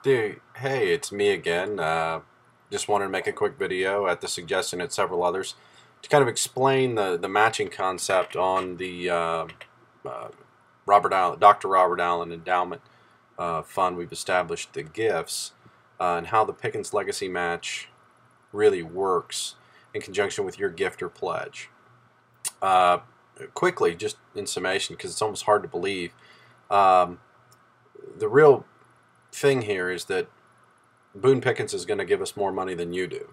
Hey, it's me again. Just wanted to make a quick video at the suggestion of several others to kind of explain the matching concept on the uh, Dr. Robert Allen Endowment Fund we've established, the gifts, and how the Pickens Legacy Match really works in conjunction with your gift or pledge. Uh, Quickly, just in summation, because it's almost hard to believe, um, the real thing here is that Boone Pickens is going to give us more money than you do.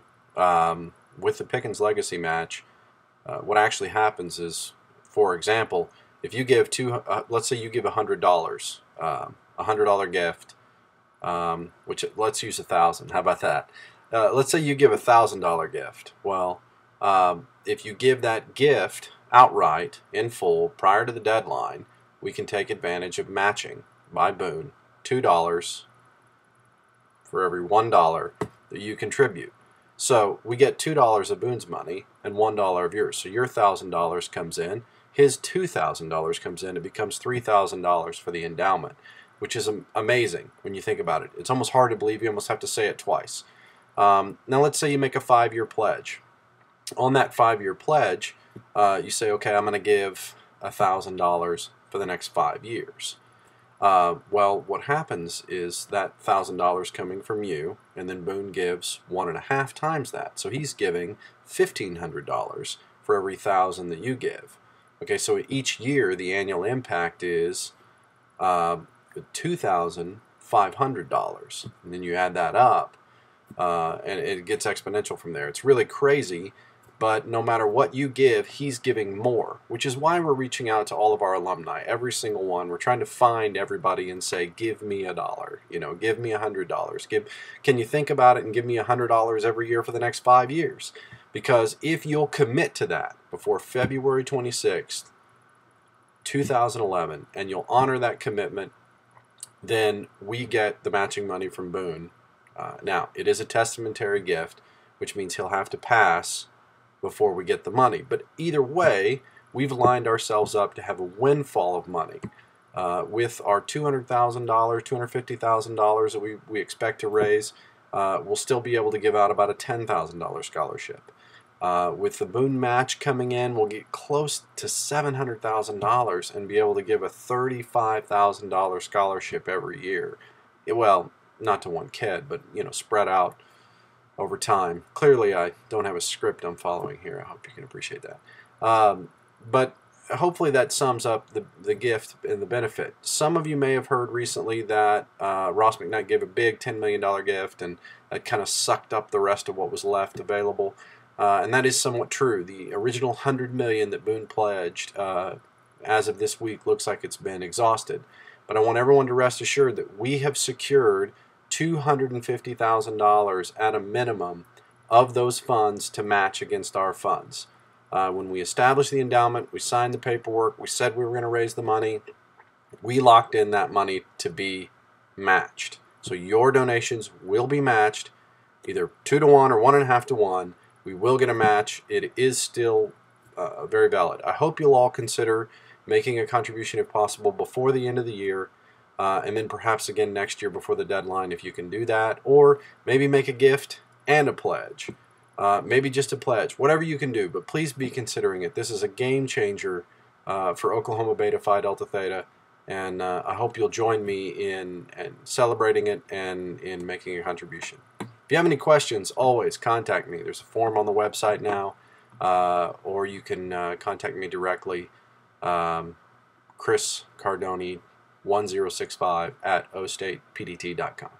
With the Pickens Legacy Match, what actually happens is, for example, if you give let's say you give $100, $100 gift, which let's use 1,000. How about that? Let's say you give $1,000 gift. Well, if you give that gift outright in full prior to the deadline, we can take advantage of matching by Boone $2 for every $1 that you contribute. So we get $2 of Boone's money and $1 of yours. So your $1,000 comes in, his $2,000 comes in, it becomes $3,000 for the endowment, which is amazing when you think about it. It's almost hard to believe. You almost have to say it twice. Now let's say you make a 5-year pledge. On that 5-year pledge, you say, okay, I'm going to give $1,000 for the next 5 years. Well, what happens is that $1,000 coming from you, and then Boone gives 1.5 times that. So he's giving $1,500 for every 1,000 that you give. Okay, so each year the annual impact is $2,500, and then you add that up, and it gets exponential from there. It's really crazy. But no matter what you give, he's giving more, which is why we're reaching out to all of our alumni, every single one. We're trying to find everybody and say, give me $1, give me $100. Can you think about it and give me $100 every year for the next 5 years? Because if you'll commit to that before February 26th, 2011, and you'll honor that commitment, then we get the matching money from Boone. Now, it is a testamentary gift, which means he'll have to pass before we get the money. But either way, we've lined ourselves up to have a windfall of money. With our $200,000, $250,000 that we expect to raise, we'll still be able to give out about a $10,000 scholarship. With the Boone match coming in, we'll get close to $700,000 and be able to give a $35,000 scholarship every year. Well, not to one kid, but spread out over time. Clearly, I don't have a script I'm following here. I hope you can appreciate that. But hopefully that sums up the gift and the benefit. Some of you may have heard recently that Ross McKnight gave a big $10 million gift, and that kind of sucked up the rest of what was left available. And that is somewhat true. The original $100 million that Boone pledged as of this week looks like it's been exhausted. But I want everyone to rest assured that we have secured $250,000 at a minimum of those funds to match against our funds. When we established the endowment, we signed the paperwork, we said we were going to raise the money, we locked in that money to be matched. So your donations will be matched either 2 to 1 or 1.5 to 1. We will get a match. It is still very valid. I hope you'll all consider making a contribution if possible before the end of the year. And then perhaps again next year before the deadline if you can do that, or maybe make a gift and a pledge, maybe just a pledge, whatever you can do, but please be considering it. This is a game changer for Oklahoma Beta Phi Delta Theta, and I hope you'll join me in celebrating it and in making a contribution. If you have any questions, always contact me. There's a form on the website now, or you can contact me directly, Chris Cardoni 1065 at OState PDT.com.